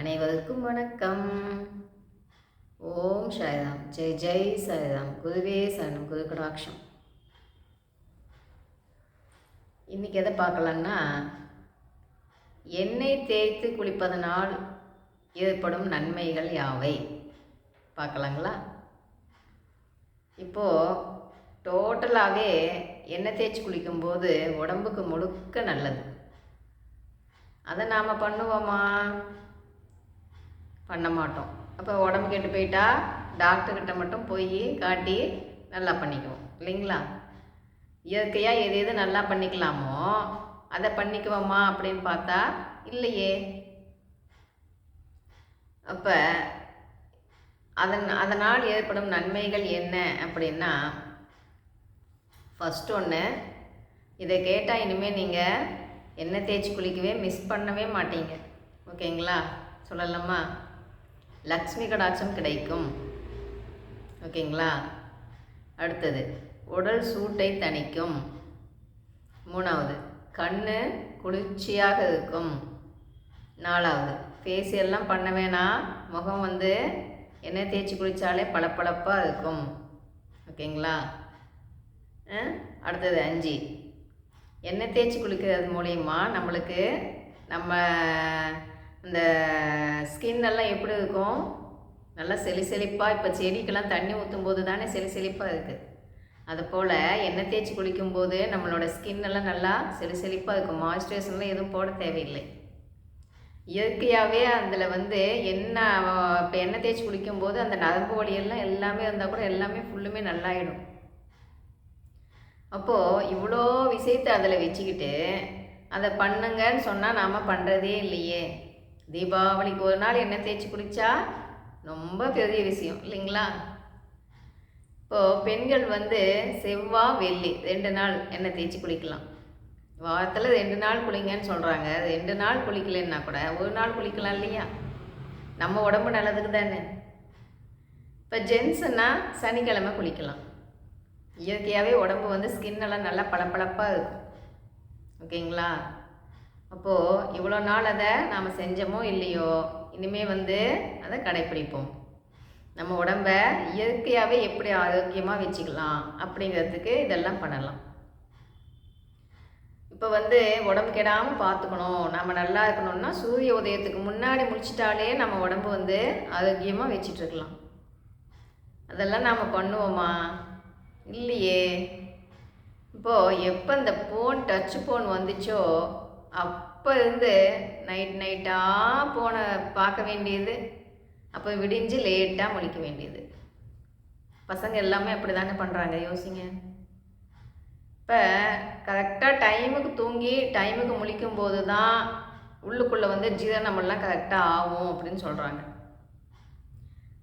அனைவருக்கும் வணக்கம். ஓம் சாய்ராம். ஜெய் ஜெய் சாய்ராம். குருவே சரணம். குரு கடாட்சம். இன்றைக்கி எதை பார்க்கலான்னா, எண்ணெய் தேய்த்து குளிப்பதனால் ஏற்படும் நன்மைகள் யாவை பார்க்கலாங்களா? இப்போது டோட்டலாகவே எண்ணெய் தேய்ச்சி குளிக்கும்போது உடம்புக்கு முழுக்க நல்லது. அதை நாம் பண்ணுவோமா? பண்ண மாட்டோம். அப்போ உடம்பு கெட்டு போயிட்டா டாக்டர்கிட்ட மட்டும் போய் காட்டி நல்லா பண்ணிக்குவோம் இல்லைங்களா? இயற்கையாக எது எது நல்லா பண்ணிக்கலாமோ அதை பண்ணிக்குவோமா அப்படின்னு பார்த்தா இல்லையே. அப்போ அதனால் ஏற்படும் நன்மைகள் என்ன அப்படின்னா, ஃபஸ்ட் ஒன்று, இதை கேட்டால் இனிமேல் நீங்கள் எண்ணெய் தேய்ச்சி குளிக்கவே மிஸ் பண்ணவே மாட்டீங்க. ஓகேங்களா? சொல்லலாமா? லக்ஷ்மி கடாட்சம் கிடைக்கும். ஓகேங்களா? அடுத்தது, உடல் சூட்டை தணிக்கும். மூணாவது, கண் குளிர்ச்சியாக இருக்கும். நாலாவது, ஃபேஷியல்லாம் பண்ண வேணாம், முகம் எண்ணெய் தேய்ச்சி குளித்தாலே பளபளப்பாக இருக்கும். ஓகேங்களா? அடுத்தது 5, எண்ணெய் தேய்ச்சி குளிக்கிறது மூலிமா நம்மளுக்கு நம்ம இந்த ஸ்கின்னெல்லாம் எப்படி இருக்கும்? நல்லா செழிப்பாக. இப்போ செடிக்கெல்லாம் தண்ணி ஊற்றும் போது தானே செழிப்பாக இருக்குது. அதுபோல் எண்ணெய் தேய்ச்சி குளிக்கும்போது நம்மளோட ஸ்கின்னெல்லாம் நல்லா செழிப்பாக இருக்கும். மாய்ஸ்சரைசர்லாம் எதுவும் போட தேவையில்லை. இயற்கையாகவே அதில் என்ன இப்போ எண்ணெய் தேய்ச்சி குளிக்கும்போது அந்த நரம்பு வலியெல்லாம் எல்லாமே இருந்தால் கூட எல்லாமே ஃபுல்லுமே நல்லாயிடும். அப்போது இவ்வளோ விஷயத்தை அதில் வச்சுக்கிட்டு அதை பண்ணுங்கன்னு சொன்னால் நாம் பண்ணுறதே இல்லையே. தீபாவளிக்கு ஒரு நாள் எண்ணெய் தேய்ச்சி குளித்தா ரொம்ப பெரிய விஷயம் இல்லைங்களா? இப்போது பெண்கள் செவ்வாய் வெள்ளி 2 நாள் எண்ணெய் தேய்ச்சி குளிக்கலாம். வாரத்தில் 2 நாள் குளிங்கன்னு சொல்கிறாங்க. 2 நாள் குளிக்கலைன்னா கூட ஒரு நாள் குளிக்கலாம் இல்லையா? நம்ம உடம்பு நல்லதுக்கு தானே. இப்போ ஜென்ஸுன்னா சனிக்கிழமை குளிக்கலாம். இயற்கையாகவே உடம்பு ஸ்கின்னெல்லாம் நல்லா பளபளப்பாக இருக்கும். ஓகேங்களா? அப்போது இவ்வளோ நாள் அதை நாம் செஞ்சோமோ இல்லையோ, இனிமேல் அதை கடைப்பிடிப்போம். நம்ம உடம்பை இயற்கையாகவே எப்படி ஆரோக்கியமாக வச்சுக்கலாம் அப்படிங்கிறதுக்கு இதெல்லாம் பண்ணலாம். இப்போ உடம்பு கெடாமல் பார்த்துக்கணும், நம்ம நல்லா இருக்கணும்னா சூரிய உதயத்துக்கு முன்னாடி முடிச்சிட்டாலே நம்ம உடம்பு ஆரோக்கியமாக வச்சிட்ருக்கலாம். அதெல்லாம் நாம் பண்ணுவோமா? இல்லையே. இப்போது எப்போ இந்த டச் ஃபோன் வந்துச்சோ அப்போ நைட்டாக ஃபோனை பார்க்க வேண்டியது, அப்போ விடிஞ்சு லேட்டாக முழிக்க வேண்டியது. பசங்க எல்லாமே அப்படி தானே பண்ணுறாங்க. யோசிங்க. இப்போ கரெக்டாக டைமுக்கு தூங்கி டைமுக்கு முழிக்கும்போது தான் உள்ளுக்குள்ளே ஜீரணமெல்லாம் கரெக்டாக ஆகும் அப்படின்னு சொல்கிறாங்க.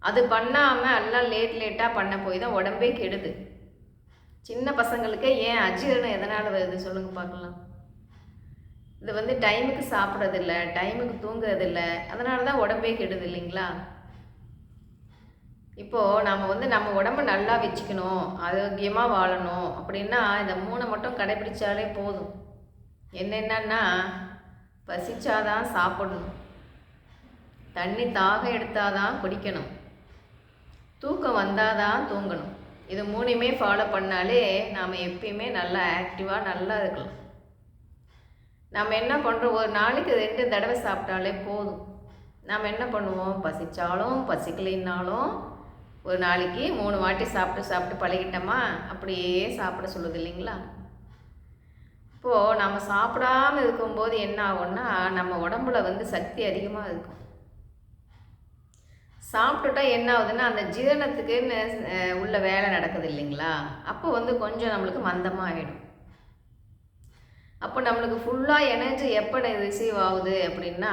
அது பண்ணாமல் எல்லாம் லேட்டாக பண்ண போய் தான் உடம்பே கெடுது. சின்ன பசங்களுக்கு ஏன் அஜீரணம் எதனால் வருது சொல்லுங்கள் பார்க்கலாம். இது டைமுக்கு சாப்பிட்றதில்ல, டைமுக்கு தூங்குறதில்ல, அதனால தான் உடம்பே கெடுது இல்லைங்களா? இப்போது நாம் நம்ம உடம்பை நல்லா வச்சுக்கணும், ஆரோக்கியமாக வாழணும் அப்படின்னா இந்த 3 மட்டும் கடைப்பிடிச்சாலே போதும். என்னென்னா, பசிச்சாதான் சாப்பிடணும், தண்ணி தாகம் எடுத்தாதான் குடிக்கணும், தூக்கம் வந்தால் தான் தூங்கணும். இது 3மே ஃபாலோ பண்ணாலே நாம் எப்பயுமே நல்லா ஆக்டிவாக நல்லா இருக்கலாம். நாம் என்ன பண்ணுறோம்? ஒரு நாளைக்கு 2 தடவை சாப்பிட்டாலே போதும். நாம் என்ன பண்ணுவோம்? பசித்தாலும் பசிக்கலைன்னாலும் ஒரு நாளைக்கு 3 வாட்டி சாப்பிட்டு பழகிட்டோமா, அப்படியே சாப்பிட சொல்லுது இல்லைங்களா? இப்போது நம்ம சாப்பிடாமல் இருக்கும்போது என்ன ஆகும்னா, நம்ம உடம்புல சக்தி அதிகமாக இருக்கும். சாப்பிட்டுட்டா என்ன ஆகுதுன்னா, அந்த ஜீரணத்துக்குன்னு உள்ள வேலை நடக்குது இல்லைங்களா? அப்போ கொஞ்சம் நம்மளுக்கு மந்தமாக ஆகிடும். அப்போ நம்மளுக்கு ஃபுல்லாக எனர்ஜி எப்போ ரிசீவ் ஆகுது அப்படின்னா,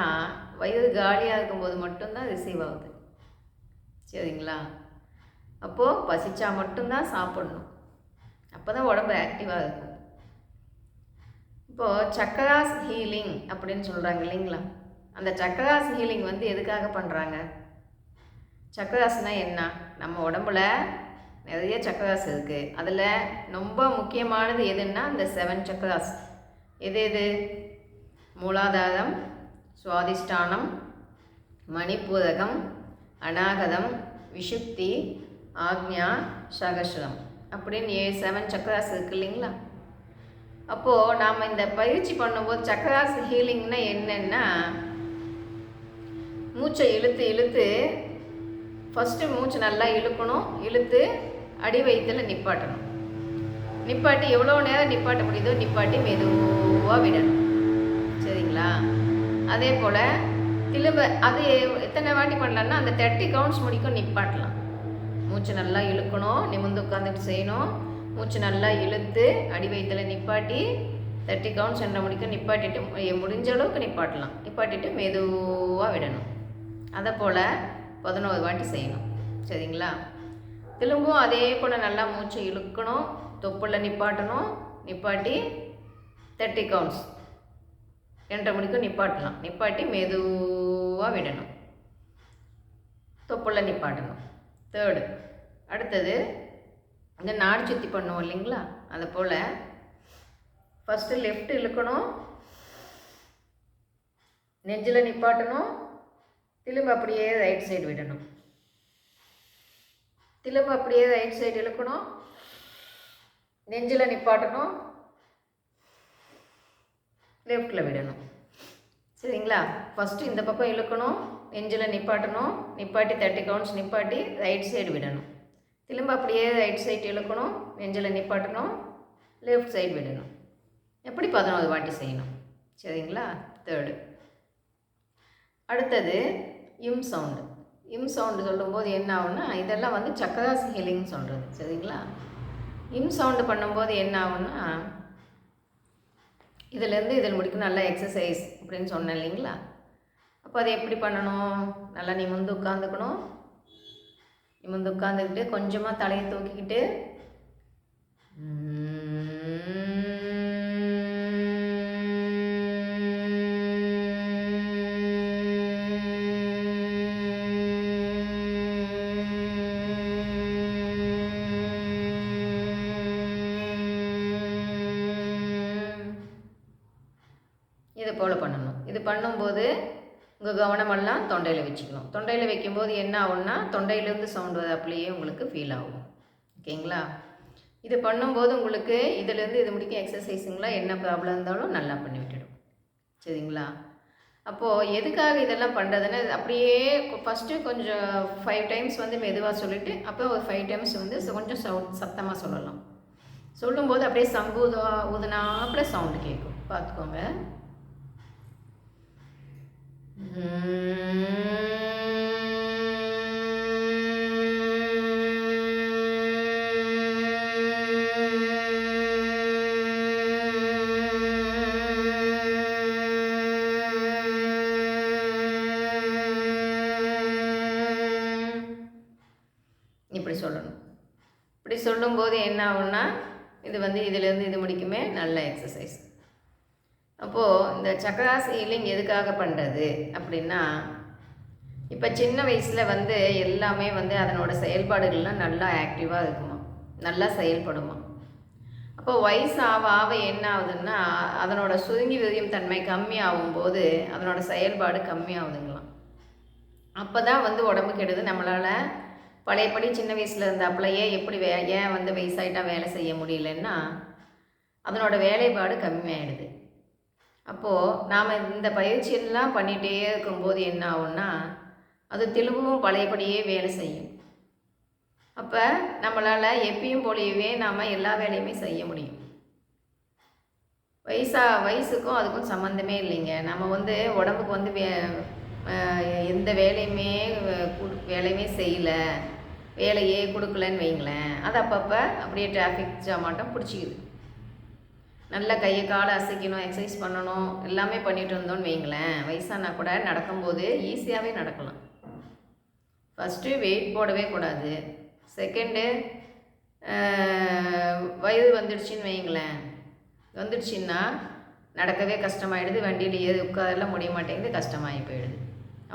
வயிறு காலியாக இருக்கும்போது மட்டும்தான் ரிசீவ் ஆகுது. சரிங்களா? அப்போது பசிச்சா மட்டும்தான் சாப்பிடணும். அப்போ தான் உடம்பு ஆக்டிவாக இருக்கும். இப்போது சக்கராஸ் ஹீலிங் அப்படின்னு சொல்கிறாங்க இல்லைங்களா? அந்த சக்கராஸ் ஹீலிங் எதுக்காக பண்ணுறாங்க? சக்கராஸ்னால் என்ன? நம்ம உடம்புல நிறைய சக்கராஸ் இருக்குது. அதில் ரொம்ப முக்கியமானது எதுன்னா இந்த 7 சக்கராஸ். எது? மூலாதாரம், சுவாதிஷ்டானம், மணிப்பூரகம், அநாகதம், விஷுப்தி, ஆக்ஞா, சகஸ்ரம் அப்படின்னு 7 சக்கராஸ் இருக்குது இல்லைங்களா? அப்போது நாம் இந்த பயிற்சி பண்ணும்போது சக்கராஸ் ஹீலிங்னா என்னென்னா, மூச்சை இழுத்து இழுத்து ஃபஸ்ட்டு மூச்சு நல்லா இழுக்கணும், இழுத்து அடி வயிற்றில் நிப்பாட்டணும். நிப்பாட்டி எவ்வளோ நேரம் நிப்பாட்ட முடியுதோ நிப்பாட்டி மெதுவாக விடணும். சரிங்களா? அதே போல் திரும்ப அது எத்தனை வாட்டி பண்ணலான்னா அந்த 30 கவுண்ட்ஸ் முடிக்கும் நிப்பாட்டலாம். மூச்சு நல்லா இழுக்கணும், நிமிர்ந்து உட்காந்துட்டு செய்யணும். மூச்சு நல்லா இழுத்து அடி வயிற்றில் நிப்பாட்டி 30 கவுண்ட்ஸ் என்ற முடிக்கும் நிப்பாட்டிட்டு முடிஞ்ச அளவுக்கு நிப்பாட்டலாம். நிப்பாட்டிட்டு மெதுவாக விடணும். அதை போல் 11 வாட்டி செய்யணும். சரிங்களா? திரும்பவும் அதே போல் நல்லா மூச்சை இழுக்கணும், தொப்புளில் நிப்பாட்டணும், நிப்பாட்டி 30 கவுண்ட்ஸ் 2:30 மணிக்கும் நிப்பாட்டலாம். நிப்பாட்டி மெதுவாக விடணும், தொப்புளில் நிப்பாட்டணும். தேர்டு, அடுத்தது இந்த நாடி சுற்றி பண்ணுவோம் இல்லைங்களா? அதை போல் ஃபஸ்ட்டு லெஃப்ட் இழுக்கணும், நெஞ்சில் நிப்பாட்டணும், திரும்ப அப்படியே ரைட் சைடு விடணும். திரும்ப அப்படியே ரைட் சைடு இழுக்கணும், நெஞ்சில் நிப்பாட்டணும், லெஃப்டில் விடணும். சரிங்களா? ஃபஸ்ட்டு இந்த பக்கம் இழுக்கணும், நெஞ்சில் நிப்பாட்டணும், நிப்பாட்டி 30 கவுண்ட்ஸ் நிப்பாட்டி ரைட் சைடு விடணும். திரும்ப அப்படியே ரைட் சைடு இழுக்கணும், நெஞ்சில் நிப்பாட்டணும், லெஃப்ட் சைடு விடணும். எப்படி 11 வாட்டி செய்யணும். சரிங்களா? தேர்டு, அடுத்தது இம் சவுண்டு. இம் சவுண்டு சொல்லும்போது என்ன ஆகுன்னா, இதெல்லாம் வந்து சக்கராஸ் ஹீலிங் சொல்கிறது. சரிங்களா? இம் சவுண்டு பண்ணும்போது என்ன ஆகுன்னா, இதிலேருந்து இதில் முடிக்கும் நல்லா எக்ஸசைஸ் அப்படின்னு சொன்னேன் இல்லைங்களா? அப்போ அதை எப்படி பண்ணணும்? நல்லா நிமிர்ந்து உட்காந்துக்கணும். நிமிர்ந்து உட்காந்துக்கிட்டு கொஞ்சமாக தலையை தூக்கிக்கிட்டு இது போல் பண்ணணும். இது பண்ணும்போது உங்கள் கவனமெல்லாம் தொண்டையில் வச்சுக்கணும். தொண்டையில் வைக்கும்போது என்ன ஆகும்னா, தொண்டையிலேருந்து சவுண்டு அப்படியே உங்களுக்கு ஃபீல் ஆகும். ஓகேங்களா? இது பண்ணும்போது உங்களுக்கு இதிலேருந்து இது முடிக்க எக்ஸசைஸுங்களா என்ன ப்ராப்ளம் இருந்தாலும் நல்லா பண்ணி விட்டுடும். சரிங்களா? அப்போது எதுக்காக இதெல்லாம் பண்ணுறதுன்னு அப்படியே ஃபஸ்ட்டு கொஞ்சம் 5 டைம்ஸ் வந்து மெதுவாக சொல்லிவிட்டு அப்புறம் ஒரு 5 டைம்ஸ் வந்து கொஞ்சம் சத்தமாக சொல்லலாம். சொல்லும்போது அப்படியே சங்கு ஊதுனாப்புல சவுண்டு கேட்கும். பார்த்துக்கோங்க. இப்படி சொல்லணும். இப்படி சொல்லும்போது என்ன ஆகும்னா, இது வந்து இதிலேருந்து இது முடிக்குமே நல்ல எக்ஸசைஸ். அப்போது இந்த சக்கராஸ் ஹீலிங் எதுக்காக பண்ணுறது அப்படின்னா, இப்போ சின்ன வயசில் வந்து எல்லாமே வந்து அதனோட செயல்பாடுகள்லாம் நல்லா ஆக்டிவாக இருக்குமா, நல்லா செயல்படுமா. அப்போது வயசு ஆக ஆக என்ன ஆகுதுன்னா, அதனோட சுருங்கி விரியும் தன்மை கம்மி ஆகும்போது அதனோட செயல்பாடு கம்மியாகுதுங்களாம். அப்போ தான் வந்து உடம்பு கெடுது. நம்மளால் பழையபடி சின்ன வயசில் இருந்தாப்புலையே எப்படி ஏன் வந்து வயசாயிட்டா வேலை செய்ய முடியலன்னா, அதனோட வேலைப்பாடு கம்மியாயிடுது. அப்போது நாம் இந்த பயிற்சியெல்லாம் பண்ணிகிட்டே இருக்கும்போது என்ன ஆகும்னா, அது திரும்பவும் பழையபடியே வேலை செய்யும். அப்போ நம்மளால் எப்பயும் போலவே நாம் எல்லா வேலையுமே செய்ய முடியும். வயசுக்கும் அதுக்கும் சம்மந்தமே இல்லைங்க. நம்ம வந்து உடம்புக்கு வந்து எந்த வேலையுமே செய்யலை, வேலையே கொடுக்கலன்னு வைங்களேன், அது அப்பப்போ அப்படியே டிராஃபிக் ஜாமாட்டம் பிடிச்சிக்குது. நல்லா கையை காலை அசைக்கணும், எக்ஸசைஸ் பண்ணணும், எல்லாமே பண்ணிட்டு இருந்தோன்னு வைங்களேன், வயசானா கூட நடக்கும்போது ஈஸியாகவே நடக்கலாம். ஃபஸ்ட்டு வெயிட் போடவே கூடாது. செகண்டு, வயது வந்துடுச்சின்னு வைங்களேன், வந்துடுச்சின்னா நடக்கவே கஷ்டமாயிடுது, வண்டியில் ஏறி உட்காரெல்லாம் முடிய மாட்டேங்குது, கஷ்டமாகி போயிடுது.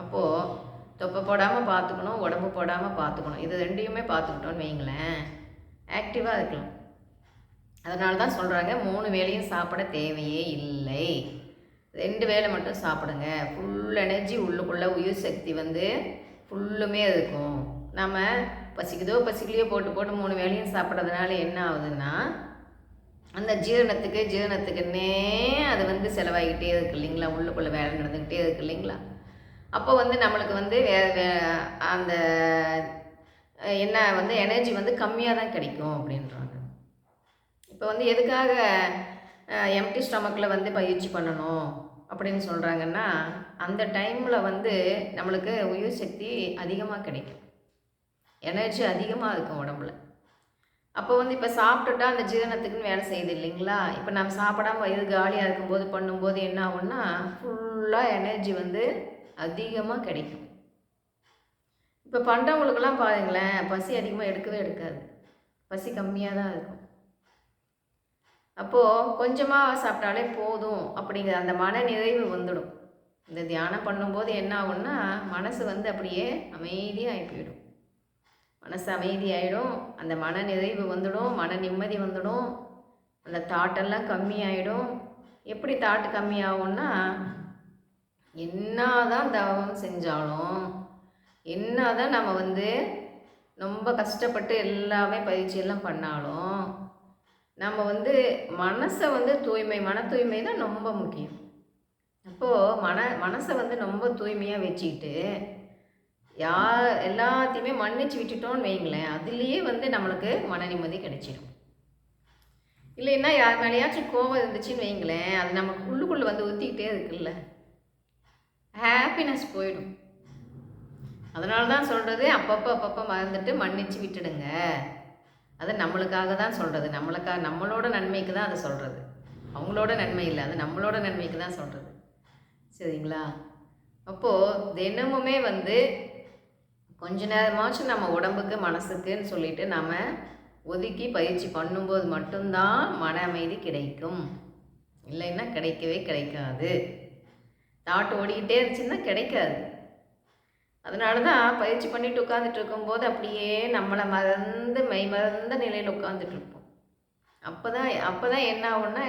அப்போது தொப்பை போடாமல் பார்த்துக்கணும், உடம்பு போடாமல் பார்த்துக்கணும். இது ரெண்டையுமே பார்த்துக்கிட்டோன்னு வைங்களேன், ஆக்டிவாக இருக்கலாம். அதனால தான் சொல்கிறாங்க 3 வேளையும் சாப்பிட தேவையே இல்லை 2 வேளை மட்டும் சாப்பிடுங்க. ஃபுல் எனர்ஜி உள்ளுக்குள்ளே உயிர் சக்தி வந்து ஃபுல்லுமே இருக்கும். நம்ம பசிக்குதோ பசிக்கலையோ போட்டு போட்டு 3 வேளையும் சாப்பிட்றதுனால என்ன ஆகுதுன்னா, அந்த ஜீரணத்துக்குன்னே அது வந்து செலவாகிக்கிட்டே இருக்குது இல்லைங்களா? உள்ளுக்குள்ளே வேலை நடந்துக்கிட்டே இருக்குது இல்லைங்களா? அப்போ வந்து நம்மளுக்கு வந்து அந்த என்ன வந்து எனர்ஜி வந்து கம்மியாக தான் கிடைக்கும் அப்படின்றாங்க. இப்போ வந்து எதுக்காக எம்டி ஸ்டொமக்கில் வந்து பயிற்சி பண்ணணும் அப்படின்னு சொல்கிறாங்கன்னா, அந்த டைமில் வந்து நம்மளுக்கு உயிர் சக்தி அதிகமாக கிடைக்கும். எனர்ஜி அதிகமாக இருக்கும் உடம்புல. அப்போ வந்து இப்போ சாப்பிட்டுட்டா அந்த ஜீரணத்துக்குன்னு வேலை செய்யுது இல்லைங்களா? இப்போ நம்ம சாப்பிடாம வயிறு காலியாக இருக்கும்போது பண்ணும்போது என்ன ஆகும்னா, ஃபுல்லாக எனர்ஜி வந்து அதிகமாக கிடைக்கும். இப்போ பண்ணுறவங்களுக்கெல்லாம் பாருங்களேன், பசி அதிகமாக எடுக்கவே எடுக்காது. பசி கம்மியாக தான் இருக்கும். அப்போது கொஞ்சமாக சாப்பிட்டாலே போதும் அப்படிங்கிற அந்த மன நிறைவு வந்துடும். இந்த தியானம் பண்ணும்போது என்ன ஆகும்னா, மனசு வந்து அப்படியே அமைதியாகி போயிடும். மனசு அமைதியாகிடும், அந்த மன நிறைவு வந்துடும், மன நிம்மதி வந்துடும், அந்த தாட்டெல்லாம் கம்மியாயிடும். எப்படி தாட்டு கம்மியாகும்னா, என்ன தான் தவம் செஞ்சாலும், என்ன தான் நம்ம வந்து ரொம்ப கஷ்டப்பட்டு எல்லாமே பயிற்சியெல்லாம் பண்ணாலும், நம்ம வந்து மனசை வந்து மன தூய்மை தான் ரொம்ப முக்கியம். அப்போது மனசை வந்து ரொம்ப தூய்மையாக வச்சுக்கிட்டு எல்லாத்தையுமே மன்னிச்சு விட்டுட்டோன்னு வைங்களேன், அதுலேயே வந்து நம்மளுக்கு மன நிம்மதி கிடைச்சிடும். இல்லைன்னா யார் மேலேயாச்சும் கோபம் இருந்துச்சுன்னு வைங்களேன், அது நமக்கு உள்ளுக்குள்ளே வந்து ஊற்றிக்கிட்டே இருக்குல்ல, ஹாப்பினஸ் போயிடும். அதனால தான் சொல்கிறது, அப்பப்போ மறந்துட்டு மன்னிச்சு விட்டுடுங்க. அது நம்மளுக்காக தான் சொல்கிறது, நம்மளோட நன்மைக்கு தான் அதை சொல்கிறது. அவங்களோட நன்மை இல்லை, அது நம்மளோட நன்மைக்கு தான் சொல்கிறது. சரிங்களா? அப்போது தினமுமே வந்து கொஞ்ச நேரமாச்சும் நம்ம உடம்புக்கு மனசுக்குன்னு சொல்லிட்டு நம்ம ஒதுக்கி பயிற்சி பண்ணும்போது மட்டும்தான் மன அமைதி கிடைக்கும். இல்லைன்னா கிடைக்கவே கிடைக்காது. தாட்டு ஓடிக்கிட்டே இருந்துச்சுன்னா கிடைக்காது. அதனால தான் பயிற்சி பண்ணிட்டு உட்காந்துட்டு இருக்கும்போது அப்படியே நம்மளை மறந்து மறந்த நிலையில் உட்காந்துட்ருப்போம். அப்போ தான் என்ன ஆகும்னா,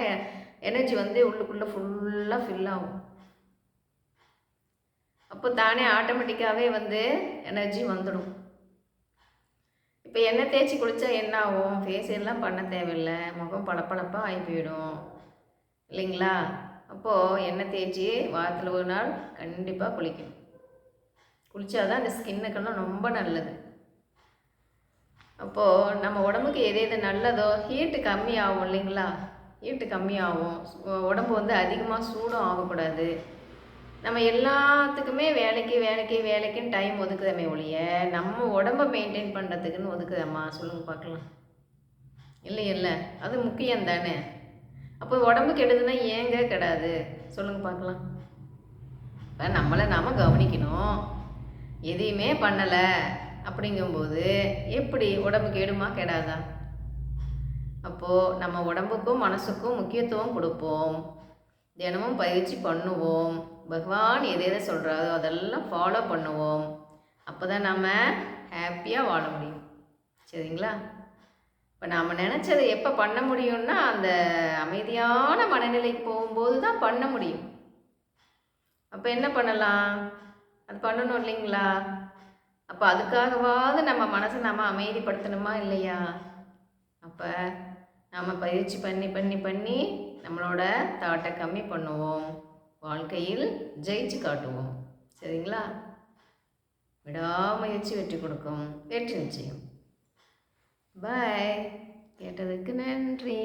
எனர்ஜி வந்து உள்ளுக்குள்ளே ஃபுல்லாக ஃபில் ஆகும். அப்போ தானே ஆட்டோமேட்டிக்காகவே வந்து எனர்ஜி வந்துடும். இப்போ எண்ணெய் தேய்ச்சி குளித்தா என்ன ஆகும்? ஃபேஷியல்லாம் பண்ண தேவையில்லை, முகம் பளபளப்பாக ஆகி போயிடும் இல்லைங்களா? அப்போது எண்ணெய் தேய்ச்சி வாரத்தில் ஒரு நாள் கண்டிப்பாக குளிக்கணும். குளித்தாதான் அந்த ஸ்கின்னுக்கெல்லாம் ரொம்ப நல்லது. அப்போது நம்ம உடம்புக்கு எது நல்லதோ, ஹீட்டு கம்மியாகும் இல்லைங்களா? ஹீட்டு கம்மியாகும், உடம்பு வந்து அதிகமாக சூடும் ஆகக்கூடாது. நம்ம எல்லாத்துக்குமே வேலைக்குன்னு டைம் ஒதுக்குறமே ஒழிய, நம்ம உடம்பை மெயின்டைன் பண்ணுறதுக்குன்னு ஒதுக்குறம்மா? சொல்லுங்கள் பார்க்கலாம். இல்லை அது முக்கியம் தானே. அப்போ உடம்பு கெடுதுன்னா ஏங்க கெடாது? சொல்லுங்கள் பார்க்கலாம். இப்போ நம்மளை நாம் கவனிக்கணும். எதையுமே பண்ணலை அப்படிங்கும்போது எப்படி உடம்பு கெடுமா கெடாதா? அப்போது நம்ம உடம்புக்கும் மனசுக்கும் முக்கியத்துவம் கொடுப்போம். தினமும் பயிற்சி பண்ணுவோம். பகவான் எதை சொல்கிறாரோ அதெல்லாம் ஃபாலோ பண்ணுவோம். அப்போ தான் நம்ம ஹாப்பியாக வாழ முடியும். சரிங்களா? இப்போ நாம் நினச்சதை எப்போ பண்ண முடியும்னா, அந்த அமைதியான மனநிலைக்கு போகும்போது தான் பண்ண முடியும். அப்போ என்ன பண்ணலாம்? அது பண்ணணும் இல்லைங்களா? அப்போ அதுக்காகவாவது நம்ம மனசை நம்ம அமைதிப்படுத்தணுமா இல்லையா? அப்போ நாம் பயிற்சி பண்ணி நம்மளோட தாட்டை கம்மி பண்ணுவோம். வாழ்க்கையில் ஜெயிச்சு காட்டுவோம். சரிங்களா? விடாமுயற்சி வெற்றி கொடுக்கும். வெற்றி நிச்சயம். பாய். கேட்டதுக்கு நன்றி.